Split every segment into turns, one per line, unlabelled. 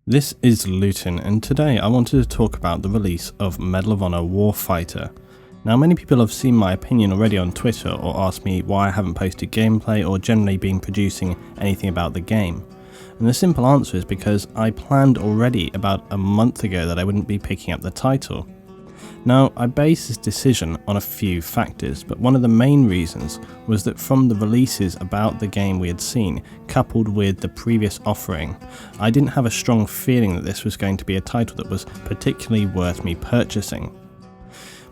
This is Luetin, and today I wanted to talk about the release of Medal of Honor Warfighter. Now, many people have seen my opinion already on Twitter or asked me why I haven't posted gameplay or generally been producing anything about the game. And the simple answer is because I planned already about a month ago that I wouldn't be picking up the title. Now, I based this decision on a few factors, but one of the main reasons was that from the releases about the game we had seen, coupled with the previous offering, I didn't have a strong feeling that this was going to be a title that was particularly worth me purchasing.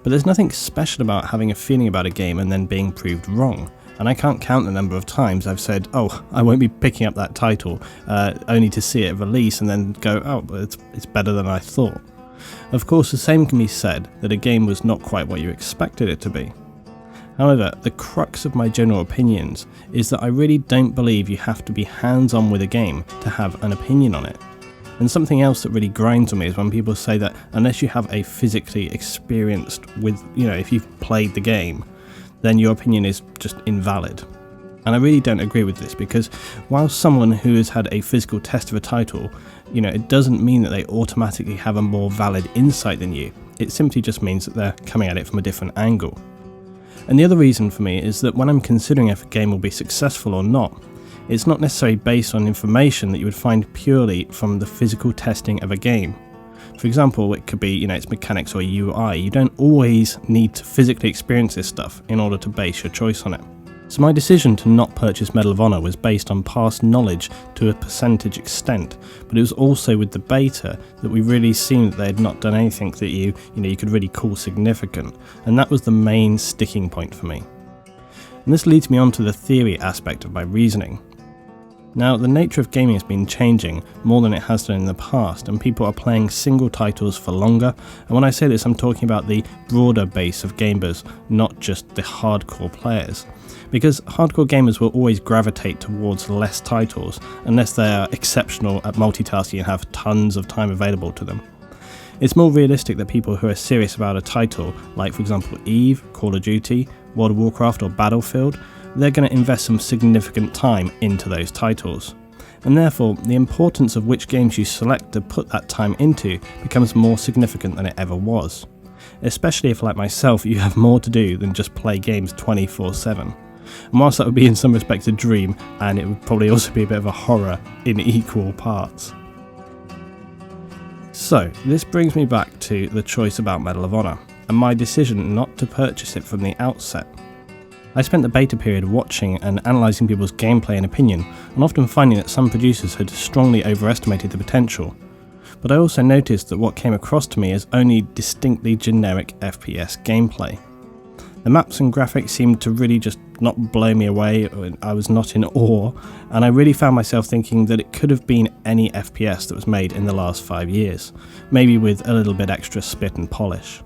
But there's nothing special about having a feeling about a game and then being proved wrong, and I can't count the number of times I've said, oh, I won't be picking up that title, only to see it release and then go, oh, it's better than I thought. Of course, the same can be said that a game was not quite what you expected it to be. However, the crux of my general opinions is that I really don't believe you have to be hands-on with a game to have an opinion on it. And something else that really grinds on me is when people say that unless you have a physically experienced with, if you've played the game, then your opinion is just invalid. And I really don't agree with this, because while someone who has had a physical test of a title, it doesn't mean that they automatically have a more valid insight than you. It simply just means that they're coming at it from a different angle. And the other reason for me is that when I'm considering if a game will be successful or not, it's not necessarily based on information that you would find purely from the physical testing of a game. For example, it could be, its mechanics or UI. You don't always need to physically experience this stuff in order to base your choice on it. So my decision to not purchase Medal of Honor was based on past knowledge to a percentage extent, but it was also with the beta that we really seen that they had not done anything that you could really call significant, and that was the main sticking point for me. And this leads me on to the theory aspect of my reasoning. Now, the nature of gaming has been changing more than it has done in the past, and people are playing single titles for longer, and when I say this I'm talking about the broader base of gamers, not just the hardcore players. Because hardcore gamers will always gravitate towards less titles unless they are exceptional at multitasking and have tons of time available to them. It's more realistic that people who are serious about a title, like for example EVE, Call of Duty, World of Warcraft or Battlefield, they're going to invest some significant time into those titles. And therefore, the importance of which games you select to put that time into becomes more significant than it ever was. Especially if, like myself, you have more to do than just play games 24/7. And whilst that would be in some respects a dream, and it would probably also be a bit of a horror in equal parts. So, this brings me back to the choice about Medal of Honor, and my decision not to purchase it from the outset. I spent the beta period watching and analysing people's gameplay and opinion, and often finding that some producers had strongly overestimated the potential. But I also noticed that what came across to me as only distinctly generic FPS gameplay. The maps and graphics seemed to really just not blow me away, I was not in awe, and I really found myself thinking that it could have been any FPS that was made in the last 5 years, maybe with a little bit extra spit and polish.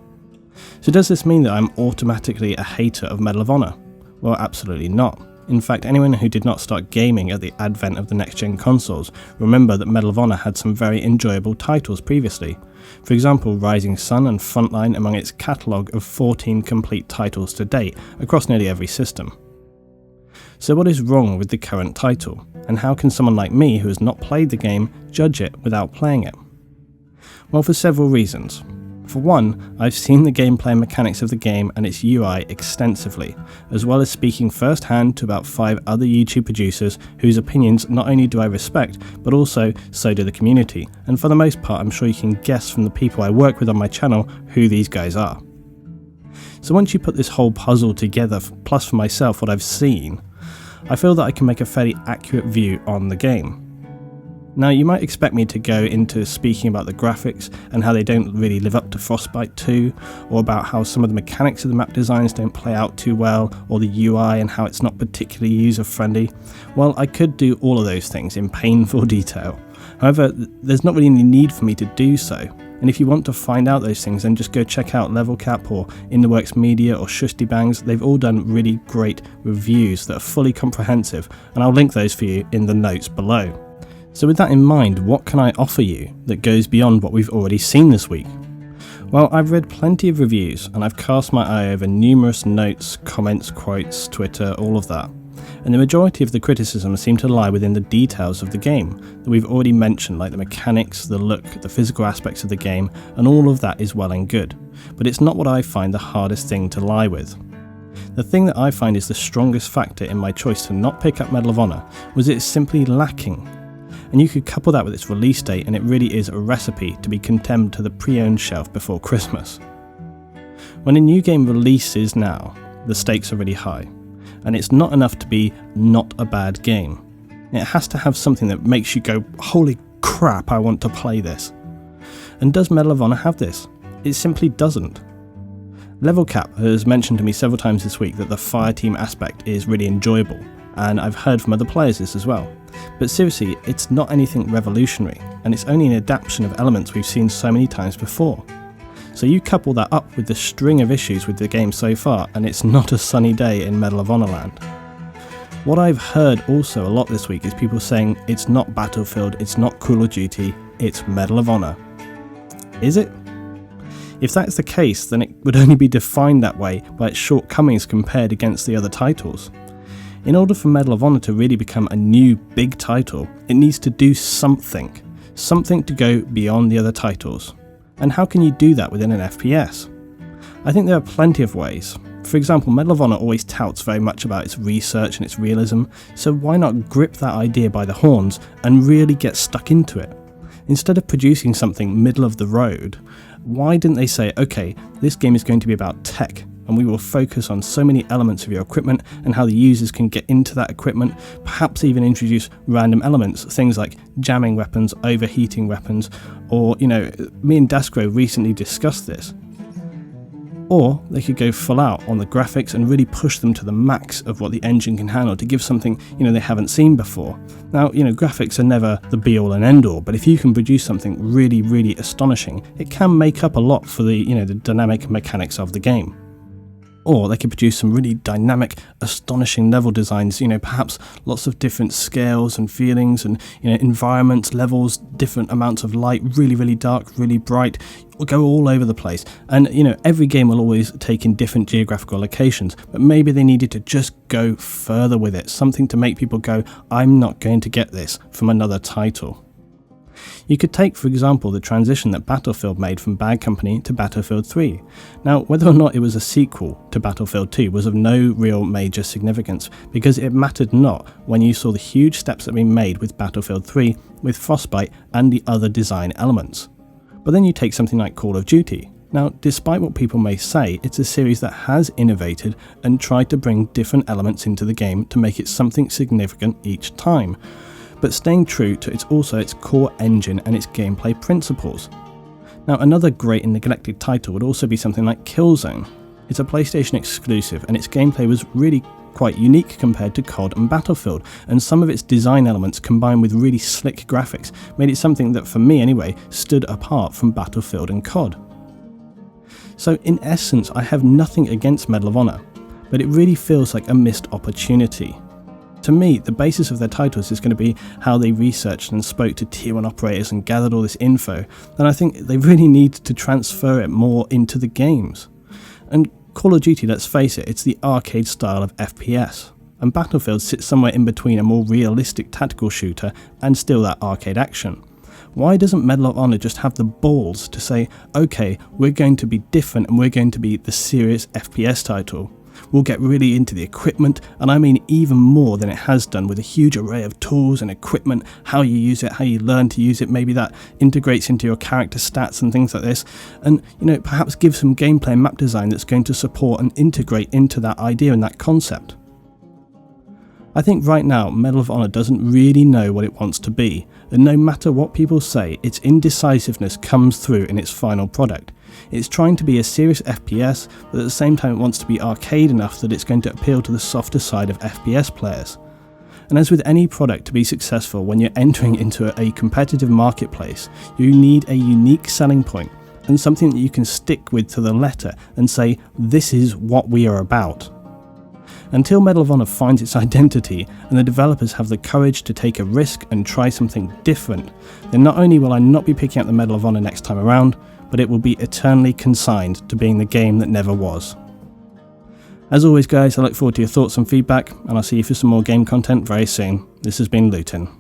So does this mean that I'm automatically a hater of Medal of Honor? Well, absolutely not. In fact, anyone who did not start gaming at the advent of the next-gen consoles remember that Medal of Honor had some very enjoyable titles previously. For example, Rising Sun and Frontline among its catalogue of 14 complete titles to date across nearly every system. So what is wrong with the current title, and how can someone like me who has not played the game judge it without playing it? Well, for several reasons. For one, I've seen the gameplay and mechanics of the game and its UI extensively, as well as speaking firsthand to about 5 other YouTube producers whose opinions not only do I respect, but also so do the community, and for the most part I'm sure you can guess from the people I work with on my channel who these guys are. So once you put this whole puzzle together, plus for myself what I've seen, I feel that I can make a fairly accurate view on the game. Now, you might expect me to go into speaking about the graphics and how they don't really live up to Frostbite 2, or about how some of the mechanics of the map designs don't play out too well, or the UI and how it's not particularly user-friendly. Well, I could do all of those things in painful detail. However, there's not really any need for me to do so. And if you want to find out those things, then just go check out Level Cap or intheworksmedia or Shusty Bangs. They've all done really great reviews that are fully comprehensive, and I'll link those for you in the notes below. So with that in mind, what can I offer you that goes beyond what we've already seen this week? Well, I've read plenty of reviews, and I've cast my eye over numerous notes, comments, quotes, Twitter, all of that. and the majority of the criticism seemed to lie within the details of the game that we've already mentioned, like the mechanics, the look, the physical aspects of the game, and all of that is well and good, but it's not what I find the hardest thing to lie with. The thing that I find is the strongest factor in my choice to not pick up Medal of Honor was it's simply lacking. And you could couple that with its release date and it really is a recipe to be condemned to the pre-owned shelf before Christmas. When a new game releases now, the stakes are really high, and it's not enough to be not a bad game. It has to have something that makes you go, holy crap, I want to play this. And does Medal of Honor have this? It simply doesn't. Level Cap has mentioned to me several times this week that the fireteam aspect is really enjoyable, and I've heard from other players this as well. But seriously, it's not anything revolutionary, and it's only an adaptation of elements we've seen so many times before. So you couple that up with the string of issues with the game so far, and it's not a sunny day in Medal of Honor land. What I've heard also a lot this week is people saying it's not Battlefield, it's not Call of Duty, it's Medal of Honor. Is it? If that's the case, then it would only be defined that way by its shortcomings compared against the other titles. In order for Medal of Honor to really become a new big title, it needs to do something to go beyond the other titles. And how can you do that within an FPS? I think there are plenty of ways. For example, Medal of Honor always touts very much about its research and its realism, so why not grip that idea by the horns and really get stuck into it? Instead of producing something middle of the road, why didn't they say, okay, this game is going to be about tech, and we will focus on so many elements of your equipment and how the users can get into that equipment, perhaps even introduce random elements, things like jamming weapons, overheating weapons, or, me and Dascro recently discussed this. Or they could go full out on the graphics and really push them to the max of what the engine can handle to give something, they haven't seen before. Now, graphics are never the be-all and end-all, but if you can produce something really, really astonishing, it can make up a lot for the, the dynamic mechanics of the game. Or they could produce some really dynamic, astonishing level designs, perhaps lots of different scales and feelings and, environments, levels, different amounts of light, really, really dark, really bright, will go all over the place. And, every game will always take in different geographical locations, but maybe they needed to just go further with it, something to make people go, I'm not going to get this from another title. You could take, for example, the transition that Battlefield made from Bad Company to Battlefield 3. Now, whether or not it was a sequel to Battlefield 2 was of no real major significance, because it mattered not when you saw the huge steps that had been made with Battlefield 3, with Frostbite and the other design elements. But then you take something like Call of Duty. Now, despite what people may say, it's a series that has innovated and tried to bring different elements into the game to make it something significant each time, but staying true to its core engine and its gameplay principles. Now, another great and neglected title would also be something like Killzone. It's a PlayStation exclusive, and its gameplay was really quite unique compared to COD and Battlefield, and some of its design elements combined with really slick graphics made it something that, for me anyway, stood apart from Battlefield and COD. So in essence, I have nothing against Medal of Honor, but it really feels like a missed opportunity. To me, the basis of their titles is going to be how they researched and spoke to Tier 1 operators and gathered all this info, and I think they really need to transfer it more into the games. And Call of Duty, let's face it, it's the arcade style of FPS, and Battlefield sits somewhere in between a more realistic tactical shooter and still that arcade action. Why doesn't Medal of Honor just have the balls to say, okay, we're going to be different and we're going to be the serious FPS title? We'll get really into the equipment, and I mean even more than it has done, with a huge array of tools and equipment, how you use it, how you learn to use it, maybe that integrates into your character stats and things like this, and perhaps give some gameplay and map design that's going to support and integrate into that idea and that concept. I think right now Medal of Honor doesn't really know what it wants to be, and no matter what people say, its indecisiveness comes through in its final product. It's trying to be a serious FPS, but at the same time it wants to be arcade enough that it's going to appeal to the softer side of FPS players. And as with any product to be successful, when you're entering into a competitive marketplace, you need a unique selling point, and something that you can stick with to the letter and say, this is what we are about. Until Medal of Honor finds its identity and the developers have the courage to take a risk and try something different, then not only will I not be picking up the Medal of Honor next time around, but it will be eternally consigned to being the game that never was. As always guys, I look forward to your thoughts and feedback, and I'll see you for some more game content very soon. This has been Luetin.